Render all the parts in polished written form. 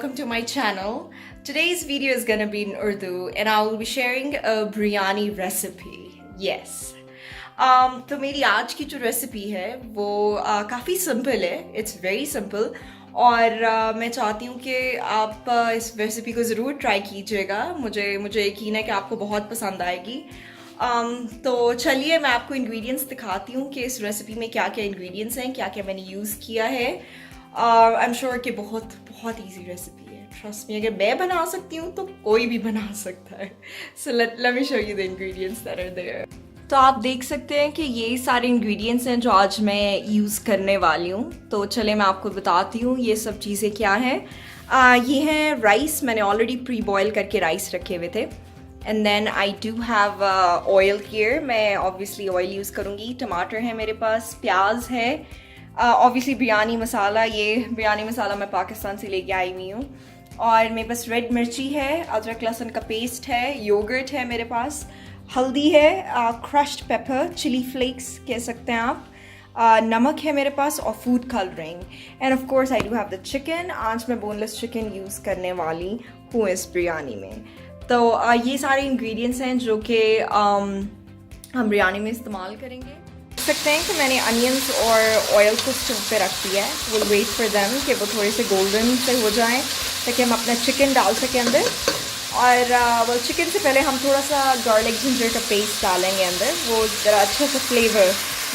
welcome to my channel. Today's video is gonna be in Urdu and I will be sharing a biryani recipe. Yes. तो मेरी आज की जो recipe है वो काफ़ी सिंपल है. इट्स वेरी सिंपल और मैं चाहती हूँ कि आप इस रेसिपी को ज़रूर ट्राई कीजिएगा. मुझे यकीन है कि आपको बहुत पसंद आएगी. तो चलिए मैं आपको इंग्रेडिएंट्स दिखाती हूँ कि इस रेसिपी में क्या क्या इंग्रेडिएंट्स हैं, क्या क्या मैंने यूज़ किया है. आई एम श्योर कि बहुत बहुत ईजी रेसिपी है. ट्रस्ट मी, अगर मैं बना सकती हूँ तो कोई भी बना सकता है. So let me show you the ingredients that are there. तो आप देख सकते हैं कि ये सारे इंग्रेडिएंट्स हैं जो आज मैं यूज़ करने वाली हूँ. तो चलिए मैं आपको बताती हूँ ये सब चीज़ें क्या हैं. ये हैं राइस. मैंने ऑलरेडी प्री बॉयल करके राइस रखे हुए थे. And then I do have oil here. मैं ऑब्वियसली ऑयल यूज़ करूँगी. टमाटर है मेरे पास, प्याज है, ऑब्वियसली बिरयानी मसाला. ये बिरयानी मसाला मैं पाकिस्तान से लेके आई हुई हूँ. और मेरे पास रेड मिर्ची है, अदरक लहसुन का पेस्ट है, योगर्ट है मेरे पास, हल्दी है, क्रश्ड पेपर, चिली फ्लेक्स कह सकते हैं आप, नमक है मेरे पास और food colouring. End of course I do have the chicken. आज मैं बोनलेस चिकन यूज़ करने वाली हूँ इस बिरयानी में. तो ये सारे इंग्रेडिएंट्स हैं जो कि हम बिरयानी में इस्तेमाल करेंगे. देख सकते हैं कि मैंने अनियंस और ऑयल को स्टोव पे रख दिया है. विल वेट फॉर देम कि वो थोड़े से गोल्डन से हो जाएं ताकि हम अपना चिकन डाल सकें अंदर. और चिकन से पहले हम थोड़ा सा गार्लिक जिंजर का पेस्ट डालेंगे अंदर. वो ज़रा अच्छा सा फ्लेवर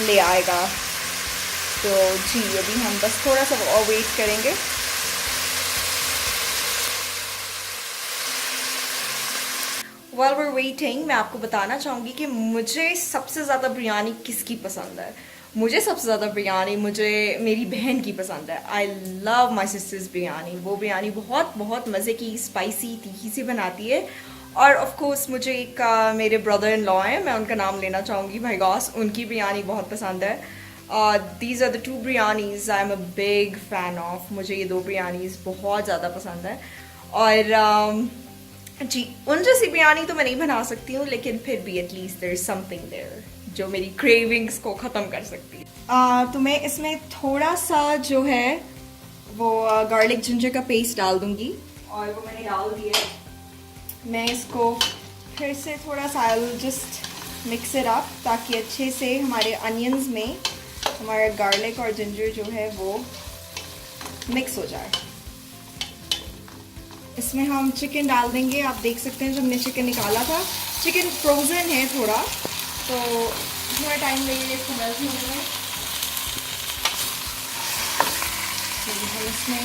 ले आएगा. तो जी अभी हम बस थोड़ा सा और वेट करेंगे. While we're waiting, मैं आपको बताना चाहूँगी कि मुझे सबसे ज़्यादा बिरयानी किसकी पसंद है. मुझे सबसे ज़्यादा बिरयानी मेरी बहन की पसंद है. I love my sisters biryani. वो बिरयानी बहुत बहुत मज़े की, स्पाइसी, तीखी सी बनाती है. और ऑफ कोर्स मुझे एक मेरे ब्रदर इन लॉ हैं, मैं उनका नाम लेना चाहूँगी, भाई गॉस. उनकी बिरयानी बहुत पसंद है. These are the two biryanis I am a big fan of. मुझे ये दो बिरयानीज बहुत ज़्यादा पसंद है. और जी उन जैसी बिरयानी तो मैं नहीं बना सकती हूँ, लेकिन फिर भी at least there is something there जो मेरी क्रेविंग्स को ख़त्म कर सकती है. तो मैं इसमें थोड़ा सा जो है वो गार्लिक जिंजर का पेस्ट डाल दूँगी. और वो मैंने डाल दिया. मैं इसको फिर से थोड़ा सा जस्ट मिक्स इट अप ताकि अच्छे से हमारे अनियंस में हमारा गार्लिक और जिंजर जो है वो मिक्स हो जाए. इसमें हम चिकन डाल देंगे. आप देख सकते हैं जो हमने चिकन निकाला था, चिकन फ्रोज़न है थोड़ा, तो थोड़ा टाइम लगेगा इसको मेल्ट होने में. तो हम इसमें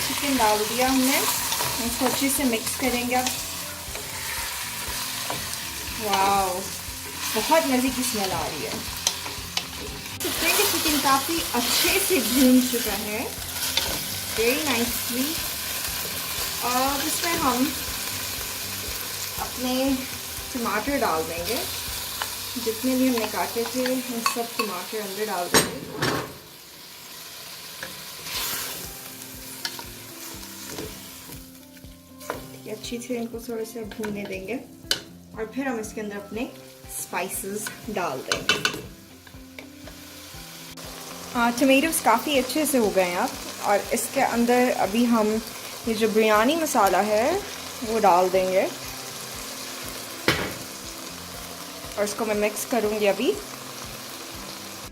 चिकन डाल दिया हमने. इसको अच्छे से मिक्स करेंगे अब. वाओ, बहुत मज़े की स्मेल आ रही है. सकते हैं कि चिकन काफ़ी अच्छे से भून चुका है, वेरी नाइसली. और इसमें हम अपने टमाटर डाल देंगे. जितने भी हमने काटे थे हम सब टमाटर अंदर डाल देंगे. अच्छी से इनको थोड़े से भूनने देंगे और फिर हम इसके अंदर अपने स्पाइसेस डाल देंगे. टमेटोज काफ़ी अच्छे से हो गए हैं अब. और इसके अंदर अभी हम ये जो बिरयानी मसाला है वो डाल देंगे और इसको मैं मिक्स करूँगी अभी.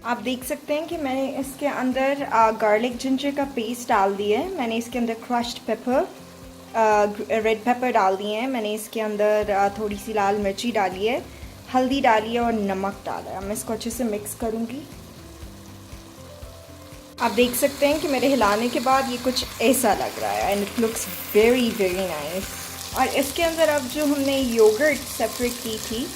आप देख सकते हैं कि मैंने इसके अंदर गार्लिक जिंजर का पेस्ट डाल दिया है. मैंने इसके अंदर क्रश्ड पेपर, रेड पेपर डाल दिए हैं. मैंने इसके अंदर थोड़ी सी लाल मिर्ची डाली है, हल्दी डाली है और नमक डाला है. मैं इसको अच्छे से मिक्स करूँगी. आप देख सकते हैं कि मेरे हिलाने के बाद ये कुछ ऐसा लग रहा है and it looks very very nice. और इसके अंदर अब जो हमने योगर्ट सेपरेट की थी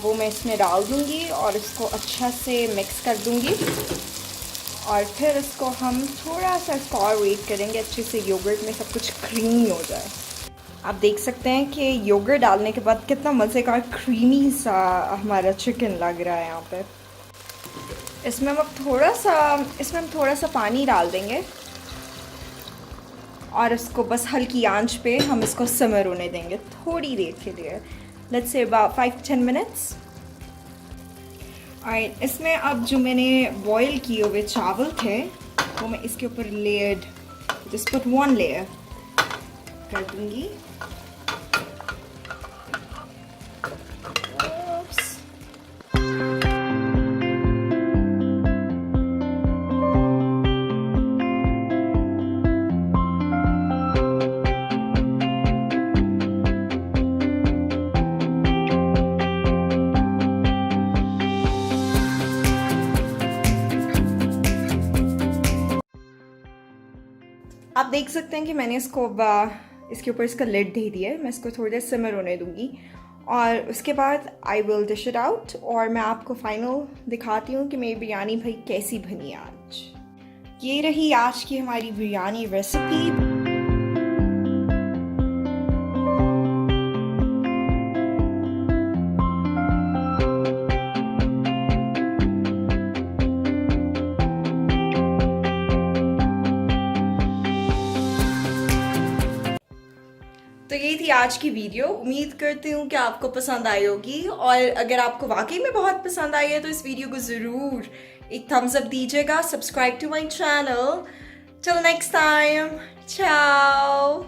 वो मैं इसमें डाल दूँगी और इसको अच्छा से मिक्स कर दूँगी. और फिर इसको हम थोड़ा सा इसको और वेट करेंगे अच्छे से योगर्ट में सब कुछ क्रीमी हो जाए. आप देख सकते हैं कि योगर्ट डालने के बाद कितना मज़े का क्रीमी सा हमारा चिकन लग रहा है यहाँ पे. इसमें हम थोड़ा सा पानी डाल देंगे और इसको बस हल्की आंच पे हम इसको सिमर होने देंगे थोड़ी देर के लिए. Let's say about 5-10 minutes. और इसमें अब जो मैंने बॉईल किए हुए चावल थे वो मैं इसके ऊपर layered Just put one layer कर दूंगी. आप देख सकते हैं कि मैंने इसको इसके ऊपर इसका लिड दे दिया है. मैं इसको थोड़ी देर सिमर होने दूंगी और उसके बाद I will dish it out और मैं आपको फाइनल दिखाती हूँ कि मेरी बिरयानी भाई कैसी बनी आज. ये रही आज की हमारी बिरयानी रेसिपी. तो ये थी आज की वीडियो. उम्मीद करती हूँ कि आपको पसंद आई होगी और अगर आपको वाकई में बहुत पसंद आई है तो इस वीडियो को ज़रूर एक थम्स अप दीजिएगा. Subscribe to my channel. Till next time, चाओ.